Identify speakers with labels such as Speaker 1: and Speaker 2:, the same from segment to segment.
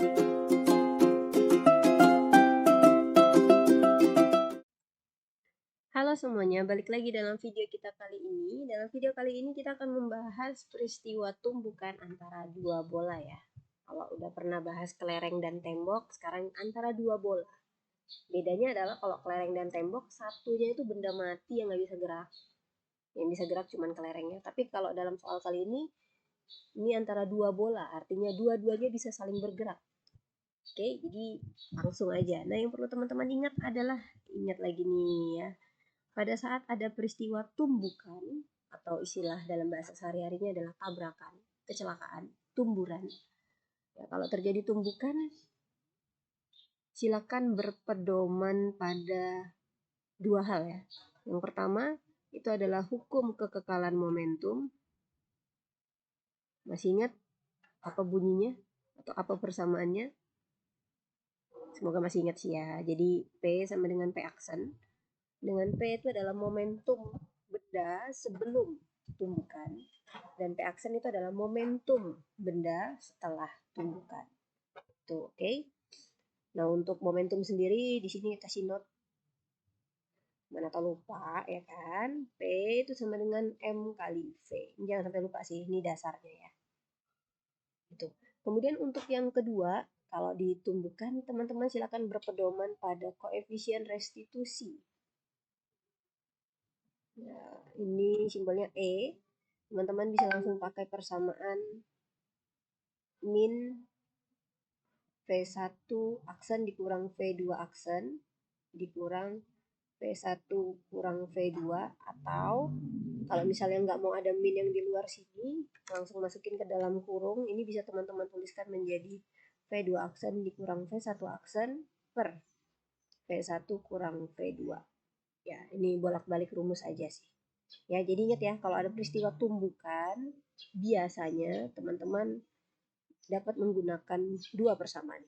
Speaker 1: Halo semuanya, balik lagi dalam video kita kali ini. Dalam video kali ini kita akan membahas peristiwa tumbukan antara dua bola ya. Kalau udah pernah bahas kelereng dan tembok, sekarang antara dua bola. Bedanya adalah kalau kelereng dan tembok, satunya itu benda mati yang nggak bisa gerak. Yang bisa gerak cuma kelerengnya. Tapi kalau dalam soal kali ini antara dua bola, artinya dua-duanya bisa saling bergerak. Oke, jadi langsung aja. Nah, yang perlu teman-teman ingat adalah, ingat lagi nih ya, pada saat ada peristiwa tumbukan atau istilah dalam bahasa sehari-harinya adalah tabrakan, kecelakaan, tumburan. Ya, kalau terjadi tumbukan, silakan berpedoman pada dua hal ya. Yang pertama itu adalah hukum kekekalan momentum. Masih ingat apa bunyinya atau apa persamaannya? Semoga masih ingat sih ya. Jadi P sama dengan P aksen. Dengan P itu adalah momentum benda sebelum tumbukan, dan P aksen itu adalah momentum benda setelah tumbukan. Tuh, oke. Nah, untuk momentum sendiri di sini kasih note, mana tahu lupa ya kan. P itu sama dengan M kali V. Jangan sampai lupa sih, ini dasarnya ya. Itu. Kemudian untuk yang kedua, kalau ditumbukan, teman-teman silakan berpedoman pada koefisien restitusi. Nah, ini simbolnya E. Teman-teman bisa langsung pakai persamaan min V1 aksen dikurang V2 aksen dikurang V1 kurang V2, atau kalau misalnya nggak mau ada min yang di luar sini, langsung masukin ke dalam kurung. Ini bisa teman-teman tuliskan menjadi V2 aksen dikurang V1 aksen per V1 kurang V2. Ya, ini bolak-balik rumus aja sih. Ya, jadi ingat ya, kalau ada peristiwa tumbukan, biasanya teman-teman dapat menggunakan dua persamaan.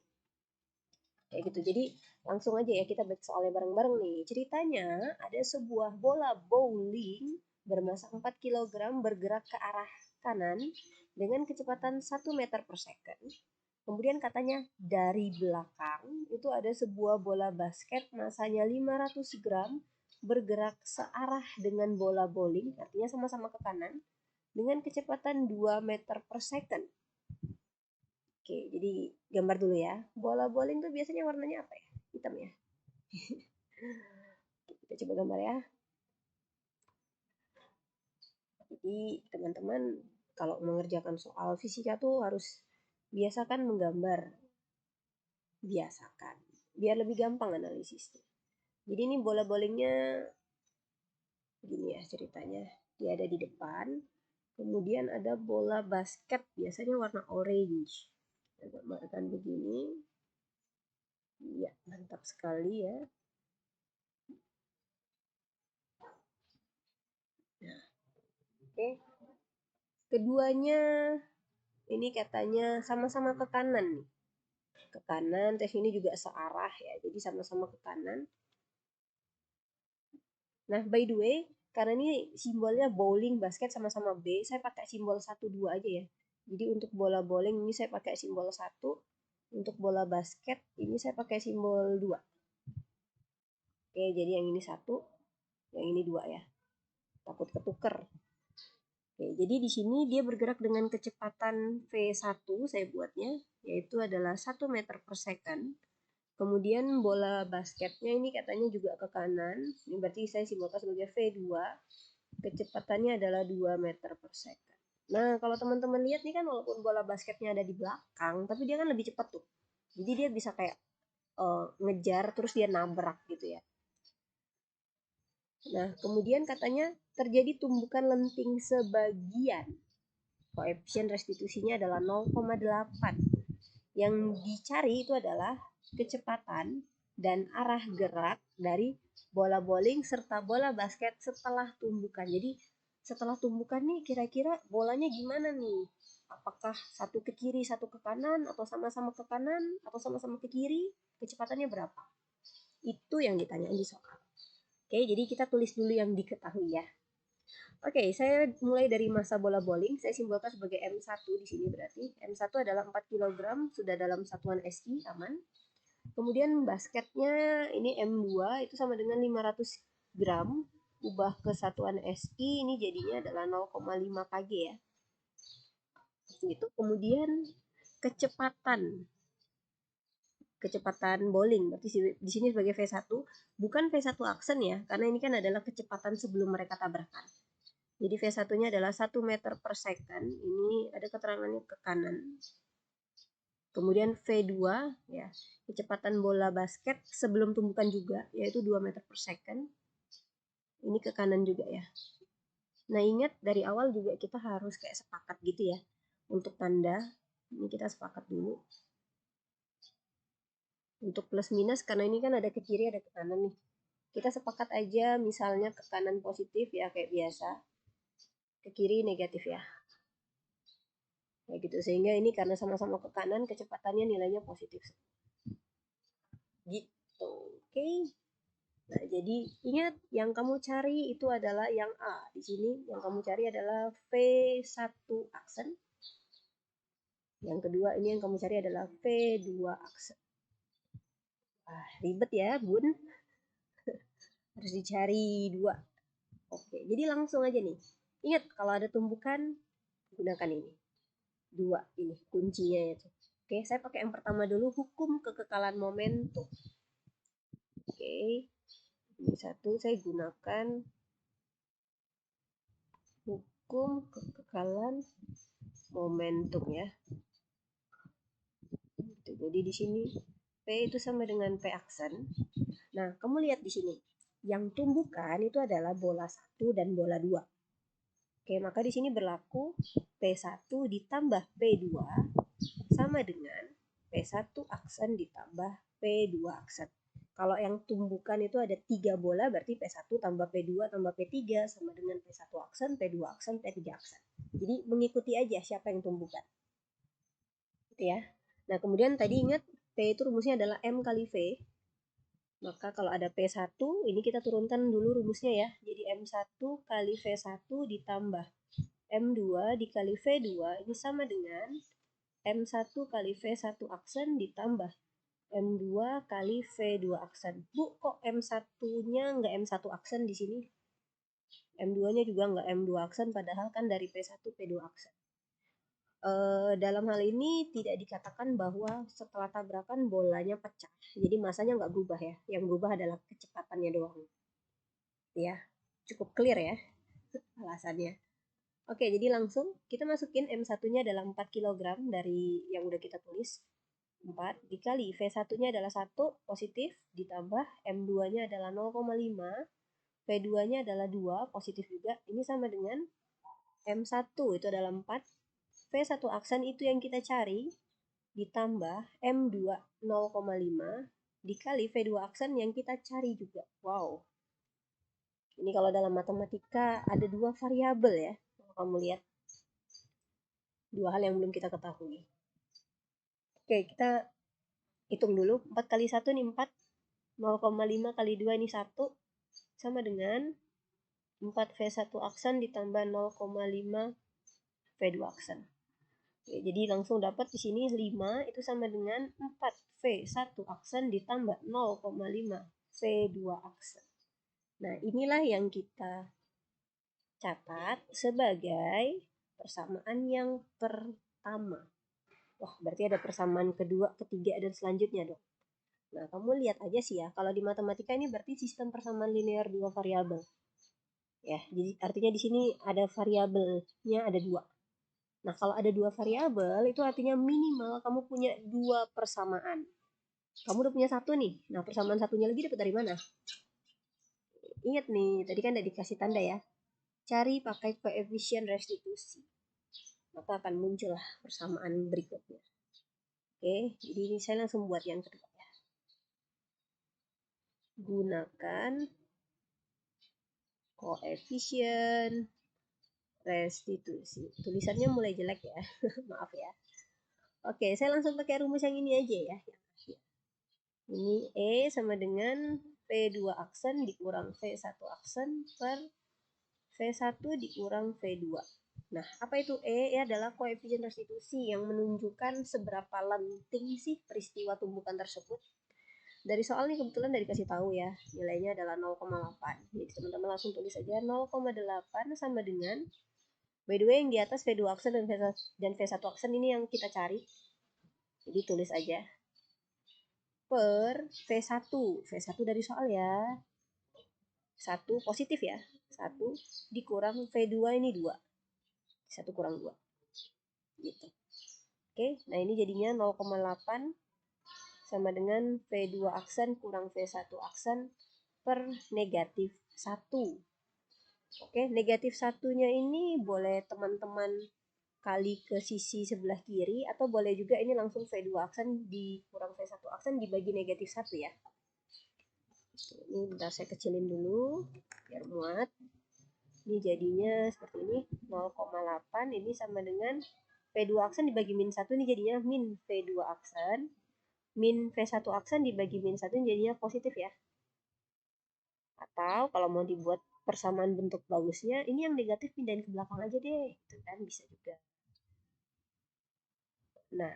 Speaker 1: Kayak gitu. Jadi langsung aja ya kita baca soalnya bareng-bareng nih. Ceritanya ada sebuah bola bowling bermassa 4 kg bergerak ke arah kanan dengan kecepatan 1 meter per second. Kemudian katanya dari belakang itu ada sebuah bola basket massanya 500 gram bergerak searah dengan bola bowling, artinya sama-sama ke kanan, dengan kecepatan 2 meter per second. Oke, jadi gambar dulu ya. Bola bowling tuh biasanya warnanya apa ya? Hitam ya. Kita coba gambar ya. Jadi teman-teman kalau mengerjakan soal fisika tuh harus biasakan menggambar. Biasakan. Biar lebih gampang analisisnya. Jadi ini bola bowlingnya gini ya ceritanya. Dia ada di depan. Kemudian ada bola basket, biasanya warna orange. Saya gambarkan begini. Ya, mantap sekali ya. Nah, oke. Keduanya ini katanya sama-sama ke kanan nih. Ke kanan, terus ini juga searah ya. Jadi sama-sama ke kanan. Nah, by the way, karena ini simbolnya bowling, basket sama-sama B, saya pakai simbol 1 2 aja ya. Jadi untuk bola bowling ini saya pakai simbol 1, untuk bola basket ini saya pakai simbol 2. Oke, jadi yang ini 1, yang ini 2 ya. Takut ketuker. Oke, jadi di sini dia bergerak dengan kecepatan V1 saya buatnya, yaitu adalah 1 meter per second. Kemudian bola basketnya ini katanya juga ke kanan. Ini berarti saya simbolkan sebagai V2. Kecepatannya adalah 2 meter per second. Nah, kalau teman-teman lihat nih kan walaupun bola basketnya ada di belakang, tapi dia kan lebih cepat tuh. Jadi dia bisa kayak ngejar terus dia nabrak gitu ya. Nah, kemudian katanya terjadi tumbukan lenting sebagian. Koefisien restitusinya adalah 0,8. Yang dicari itu adalah kecepatan dan arah gerak dari bola bowling serta bola basket setelah tumbukan. Jadi setelah tumbukan nih kira-kira bolanya gimana nih? Apakah satu ke kiri, satu ke kanan, atau sama-sama ke kanan, atau sama-sama ke kiri? Kecepatannya berapa? Itu yang ditanya di soal. Oke, jadi kita tulis dulu yang diketahui ya. Oke, saya mulai dari massa bola bowling. Saya simbolkan sebagai M1 di sini berarti. M1 adalah 4 kg, sudah dalam satuan SI, aman. Kemudian basketnya ini M2 itu sama dengan 500 gram. Ubah ke satuan SI, ini jadinya adalah 0,5 kg ya. Itu kemudian kecepatan bowling berarti di sini sebagai V1, bukan V1 aksen ya, karena ini kan adalah kecepatan sebelum mereka tabrakan. Jadi V1-nya adalah 1 meter per second. Ini ada keterangannya ke kanan. Kemudian V2 ya, kecepatan bola basket sebelum tumbukan juga, yaitu 2 meter per second. Ini ke kanan juga ya. Nah, ingat dari awal juga kita harus kayak sepakat gitu ya. Untuk tanda, ini kita sepakat dulu. Untuk plus minus, karena ini kan ada ke kiri ada ke kanan nih. Kita sepakat aja misalnya ke kanan positif ya kayak biasa. Ke kiri negatif ya. Kayak gitu, sehingga ini karena sama-sama ke kanan, kecepatannya nilainya positif. Gitu, oke. Nah, jadi ingat yang kamu cari itu adalah yang A. Di sini yang kamu cari adalah V1 aksen. Yang kedua ini yang kamu cari adalah V2 aksen. Ribet ya, Bun. Harus dicari dua. Oke, jadi langsung aja nih. Ingat kalau ada tumbukan gunakan ini. Dua ini kuncinya itu. Oke, saya pakai yang pertama dulu, hukum kekekalan momentum. Oke, ini satu saya gunakan hukum kekekalan momentum ya. Jadi di sini P itu sama dengan P aksen. Nah, kamu lihat di sini. Yang tumbukan itu adalah bola 1 dan bola 2. Oke, maka di sini berlaku P1 ditambah P2 sama dengan P1 aksen ditambah P2 aksen. Kalau yang tumbukan itu ada 3 bola, berarti P1 tambah P2 tambah P3 sama dengan P1 aksen, P2 aksen, P3 aksen. Jadi mengikuti aja siapa yang tumbukan. Gitu ya. Nah, kemudian tadi ingat P itu rumusnya adalah M kali V. Maka kalau ada P1, ini kita turunkan dulu rumusnya ya. Jadi M1 kali V1 ditambah M2 dikali V2 ini sama dengan M1 kali V1 aksen ditambah M2 kali V2 aksen. Bu, kok M1-nya nggak M1 aksen di sini? M2-nya juga nggak M2 aksen, padahal kan dari P1 P2 aksen. Dalam hal ini tidak dikatakan bahwa setelah tabrakan bolanya pecah. Jadi masanya nggak berubah ya. Yang berubah adalah kecepatannya doang. Ya, cukup clear ya alasannya. Oke, jadi langsung kita masukin M1-nya adalah 4 kg dari yang udah kita tulis. 4 dikali V1-nya adalah 1 positif ditambah M2-nya adalah 0,5, V2-nya adalah 2 positif juga. Ini sama dengan M1 itu adalah 4, V1 aksen itu yang kita cari ditambah M2 0,5 dikali V2 aksen yang kita cari juga. Wow. Ini kalau dalam matematika ada dua variabel ya. Kalau kamu lihat. Dua hal yang belum kita ketahui. Oke, kita hitung dulu. 4 kali 1 ini 4. 0,5 kali 2 ini 1. Sama dengan 4V1 aksen ditambah 0,5 V2 aksen. Oke, jadi langsung dapat di sini 5 itu sama dengan 4V1 aksen ditambah 0,5 V2 aksen. Nah, inilah yang kita catat sebagai persamaan yang pertama. Wah, berarti ada persamaan kedua, ketiga, dan selanjutnya dong. Nah, kamu lihat aja sih ya, kalau di matematika ini berarti sistem persamaan linear dua variabel. Ya, jadi artinya di sini ada variabelnya ada dua. Nah, kalau ada dua variabel, itu artinya minimal kamu punya dua persamaan. Kamu udah punya satu nih. Nah, persamaan satunya lagi dapat dari mana? Ingat nih, tadi kan udah dikasih tanda ya. Cari pakai koefisien restitusi. Maka akan muncullah persamaan berikutnya. Oke, jadi ini saya langsung buat yang kedua ya. Gunakan koefisien restitusi. Tulisannya mulai jelek ya. Maaf ya. Oke, saya langsung pakai rumus yang ini aja ya. Ini E sama dengan P2 aksen dikurang V1 aksen per V1 dikurang V2. Nah, apa itu E? E adalah koefisien restitusi yang menunjukkan seberapa lenting sih peristiwa tumbukan tersebut. Dari soal ini kebetulan dari kasih tahu ya, nilainya adalah 0,8. Jadi teman-teman langsung tulis aja 0,8 sama dengan, by the way yang di atas V2 aksen dan V1 aksen ini yang kita cari. Jadi tulis aja per V1. V1 dari soal ya. 1 positif ya. 1 dikurang V2 ini 2. 1 kurang 2. Gitu. Oke, nah ini jadinya 0,8 sama dengan V2 aksen kurang V1 aksen per negatif 1. Oke, negatif satunya ini boleh teman-teman kali ke sisi sebelah kiri atau boleh juga ini langsung V2 aksen dikurang V1 aksen dibagi negatif 1 ya. Ini bentar saya kecilin dulu biar muat. Ini jadinya seperti ini 0,8 ini sama dengan V2 aksen dibagi min 1 ini jadinya min V2 aksen. Min V1 aksen dibagi min 1 jadinya positif ya. Atau kalau mau dibuat persamaan bentuk bagusnya, ini yang negatif pindahin ke belakang aja deh. Itu kan bisa juga. Nah,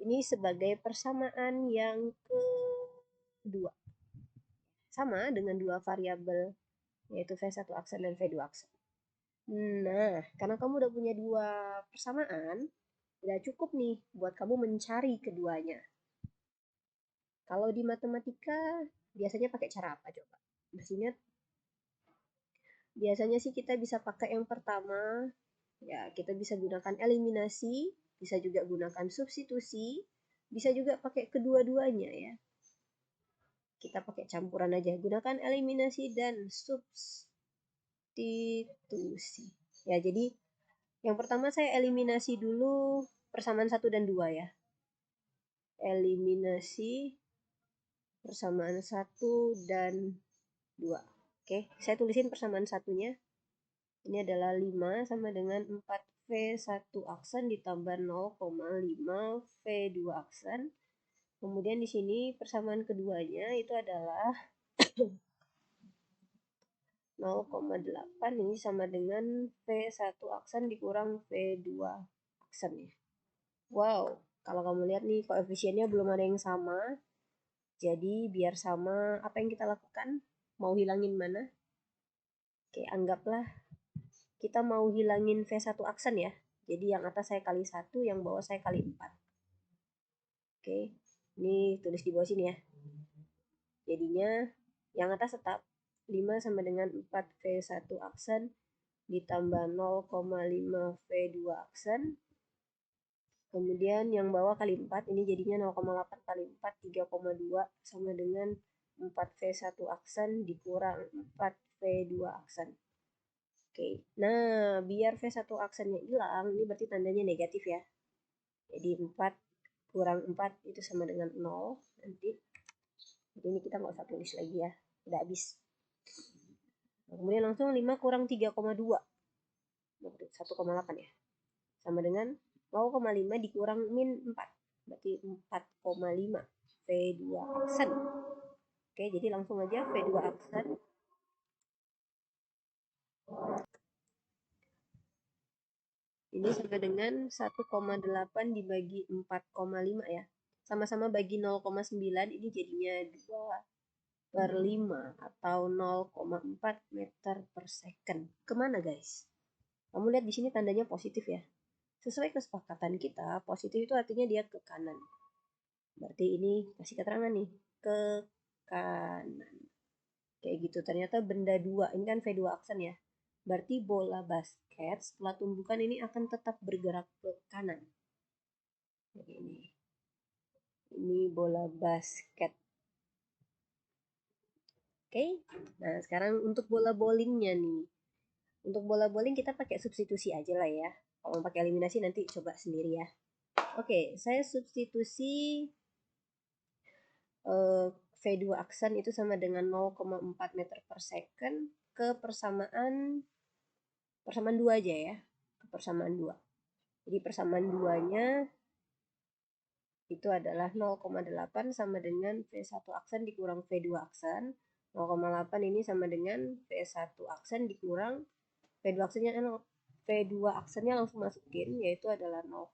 Speaker 1: ini sebagai persamaan yang kedua. Sama dengan dua variabel, yaitu V1 aksen dan V2 aksen. Nah, karena kamu udah punya dua persamaan, udah cukup nih buat kamu mencari keduanya. Kalau di matematika, biasanya pakai cara apa coba? Biasanya sih kita bisa pakai yang pertama, ya kita bisa gunakan eliminasi, bisa juga gunakan substitusi, bisa juga pakai kedua-duanya ya. Kita pakai campuran aja, gunakan eliminasi dan substitusi. Ya, jadi yang pertama saya eliminasi dulu persamaan 1 dan 2 ya. Eliminasi persamaan 1 dan 2. Oke, saya tulisin persamaan satunya. Ini adalah 5 sama dengan 4V1 aksen ditambah 0,5 V2 aksen. Kemudian di sini persamaan keduanya itu adalah 0,8 ini sama dengan V1 aksen dikurang V2 aksen ya. Wow, kalau kamu lihat nih koefisiennya belum ada yang sama. Jadi biar sama, apa yang kita lakukan? Mau hilangin mana? Oke, anggaplah kita mau hilangin V1 aksen ya. Jadi yang atas saya kali 1, yang bawah saya kali 4. Oke, ini tulis di bawah sini ya. Jadinya yang atas tetap 5 sama dengan 4V1 aksen ditambah 0,5 V2 aksen. Kemudian yang bawah kali 4, ini jadinya 0,8 kali 4, 3,2 sama dengan 4V1 aksen dikurang 4V2 aksen. Oke, nah biar V1 aksennya hilang, ini berarti tandanya negatif ya. Jadi 4 kurang 4 itu sama dengan 0 nanti. Jadi ini kita nggak usah tulis lagi ya, udah habis. Nah, kemudian langsung 5 kurang 3,2. 1,8 ya. Sama dengan 0,5 dikurang min 4. Berarti 4,5 V2 aksen. Oke, jadi langsung aja V2 aksen. Ini sama dengan 1,8 dibagi 4,5 ya. Sama-sama bagi 0,9 ini jadinya 2/5 atau 0,4 meter per second. Kemana guys? Kamu lihat di sini tandanya positif ya. Sesuai kesepakatan kita, positif itu artinya dia ke kanan. Berarti ini kasih keterangan nih, ke kanan. Kayak gitu, ternyata benda 2, ini kan V2 aksen ya. Berarti bola basket setelah tumbukan ini akan tetap bergerak ke kanan. Ini bola basket. Oke, nah sekarang untuk bola bowlingnya nih. Untuk bola bowling kita pakai substitusi aja lah ya. Kalau pakai eliminasi nanti coba sendiri ya. Oke, saya substitusi V2 aksen itu sama dengan 0,4 meter per second ke persamaan 2 aja ya. Ke persamaan 2. Jadi persamaan 2-nya itu adalah 0,8 sama dengan V1 aksen dikurang V2 aksen. 0,8 ini sama dengan V1 aksen dikurang V2 aksennya kan V2 aksennya langsung masukin, yaitu adalah 0,4.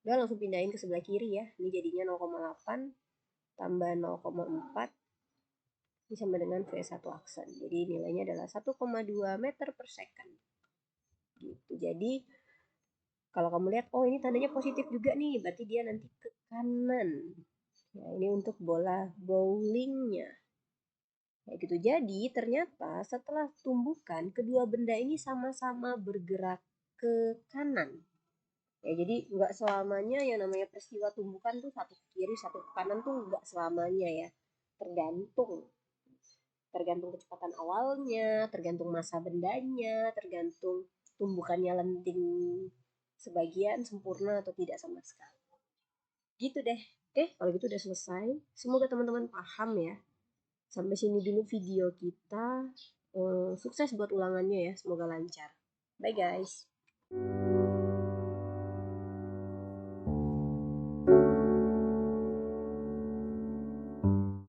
Speaker 1: Udah langsung pindahin ke sebelah kiri ya. Ini jadinya 0,8 tambah 0,4 ini sama dengan V1 aksen. Jadi nilainya adalah 1,2 meter per second. Gitu. Jadi kalau kamu lihat, oh ini tandanya positif juga nih, berarti dia nanti ke kanan. Nah, ini untuk bola bowlingnya. Kayak gitu. Jadi ternyata setelah tumbukan, kedua benda ini sama-sama bergerak ke kanan. Ya, jadi nggak selamanya yang namanya peristiwa tumbukan tuh satu ke kiri, satu ke kanan tuh nggak selamanya ya. Tergantung. Tergantung kecepatan awalnya, tergantung masa bendanya, tergantung tumbukannya lenting sebagian sempurna atau tidak sama sekali. Gitu deh. Kalau gitu udah selesai. Semoga teman-teman paham ya. Sampai sini dulu video kita. Sukses buat ulangannya ya. Semoga lancar. Bye guys.